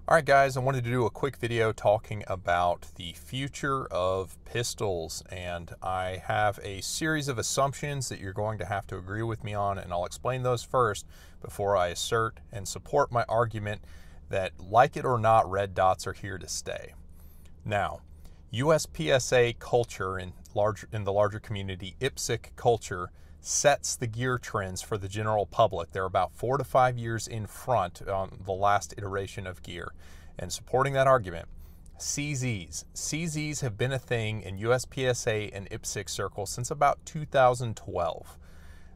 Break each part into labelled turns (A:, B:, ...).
A: Alright guys, I wanted to do a quick video talking about the future of pistols, and I have a series of assumptions that you're going to have to agree with me on, and I'll explain those first before I assert and support my argument that, like it or not, red dots are here to stay. Now, USPSA culture in the larger community, IPSC culture, sets the gear trends for the general public. They're about 4 to 5 years in front on the last iteration of gear. And supporting that argument, CZs. CZs have been a thing in USPSA and IPSC circles since about 2012.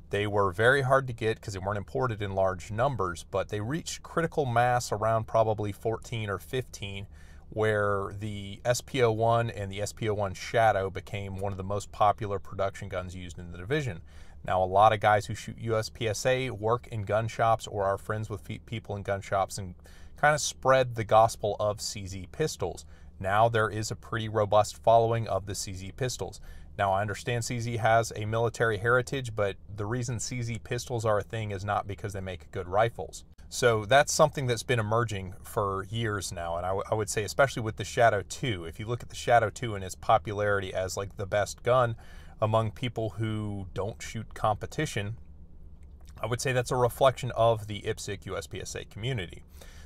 A: They were very hard to get because they weren't imported in large numbers, but they reached critical mass around probably 14 or 15, where the SP01 and the SP01 Shadow became one of the most popular production guns used in the division. Now, a lot of guys who shoot USPSA work in gun shops or are friends with people in gun shops and kind of spread the gospel of CZ pistols. Now there is a pretty robust following of the CZ pistols. Now, I understand CZ has a military heritage, but the reason CZ pistols are a thing is not because they make good rifles. So that's something that's been emerging for years now, and I would say especially with the Shadow 2. If you look at the Shadow 2 and its popularity as like the best gun among people who don't shoot competition, I would say that's a reflection of the IPSC USPSA community.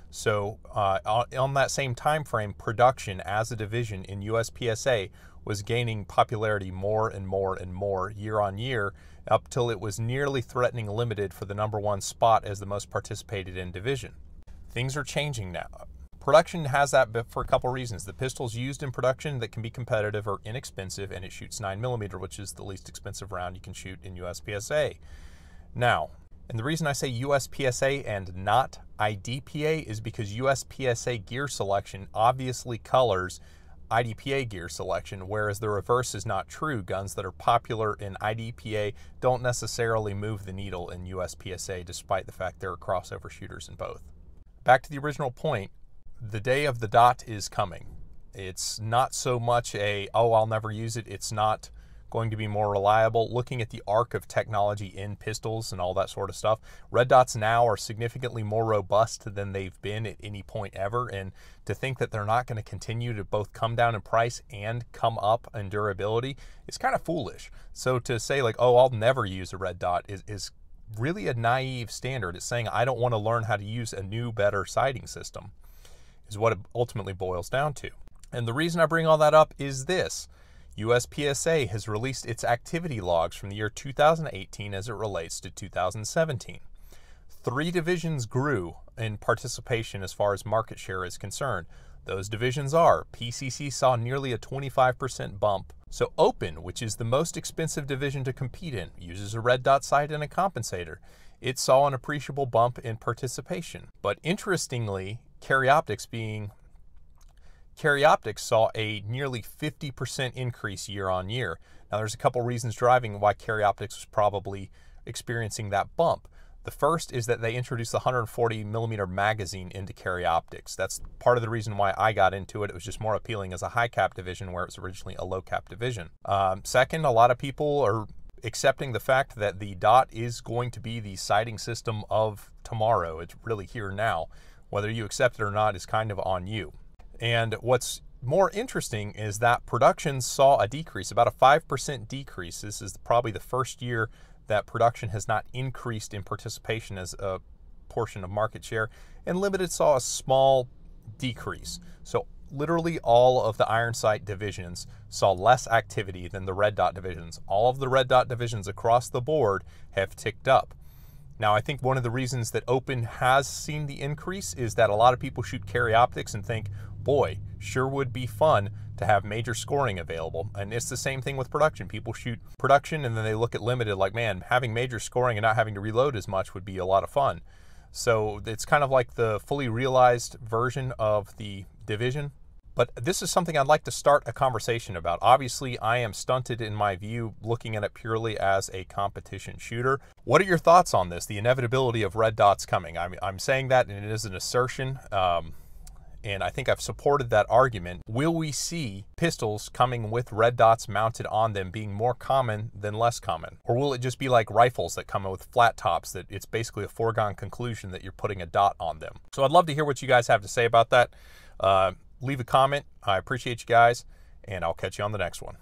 A: So on that same time frame, production as a division in USPSA was gaining popularity more and more and more year on year, up till it was nearly threatening limited for the #1 spot as the most participated in division. Things are changing now. Production has that for a couple reasons. The pistols used in production that can be competitive are inexpensive, and it shoots 9mm, which is the least expensive round you can shoot in USPSA. Now, and the reason I say USPSA and not IDPA is because USPSA gear selection obviously colors IDPA gear selection, whereas the reverse is not true. Guns that are popular in IDPA don't necessarily move the needle in USPSA, despite the fact there are crossover shooters in both. Back to the original point, the day of the dot is coming. It's not so much a, oh, I'll never use it. It's not going to be more reliable. Looking at the arc of technology in pistols and all that sort of stuff, red dots now are significantly more robust than they've been at any point ever, and to think that they're not going to continue to both come down in price and come up in durability is kind of foolish. So to say like, oh, I'll never use a red dot is really a naive standard. It's saying I don't want to learn how to use a new, better sighting system, is what it ultimately boils down to. And the reason I bring all that up is this. USPSA has released its activity logs from the year 2018 as it relates to 2017. 3 divisions grew in participation as far as market share is concerned. Those divisions are: PCC saw nearly a 25% bump. So Open, which is the most expensive division to compete in, uses a red dot sight and a compensator. It saw an appreciable bump in participation. But interestingly, Carry Optics saw a nearly 50% increase year on year. Now, there's a couple reasons driving why Carry Optics was probably experiencing that bump. The first is that they introduced the 140mm magazine into Carry Optics. That's part of the reason why I got into it. It was just more appealing as a high cap division where it was originally a low cap division. Second, a lot of people are accepting the fact that the dot is going to be the sighting system of tomorrow. It's really here now. Whether you accept it or not is kind of on you. And what's more interesting is that production saw a decrease, about a 5% decrease. This is probably the first year that production has not increased in participation as a portion of market share, and limited saw a small decrease. So literally all of the iron sight divisions saw less activity than the red dot divisions. All of the red dot divisions across the board have ticked up. Now, I think one of the reasons that Open has seen the increase is that a lot of people shoot Carry Optics and think, boy, sure would be fun to have major scoring available. And it's the same thing with production. People shoot production and then they look at limited like, man, having major scoring and not having to reload as much would be a lot of fun. So it's kind of like the fully realized version of the division. But this is something I'd like to start a conversation about. Obviously, I am stunted in my view looking at it purely as a competition shooter. What are your thoughts on this, the inevitability of red dots coming? I'm saying that, and it is an assertion. and I think I've supported that argument. Will we see pistols coming with red dots mounted on them being more common than less common? Or will it just be like rifles that come with flat tops, that it's basically a foregone conclusion that you're putting a dot on them? So I'd love to hear what you guys have to say about that. Leave a comment. I appreciate you guys, and I'll catch you on the next one.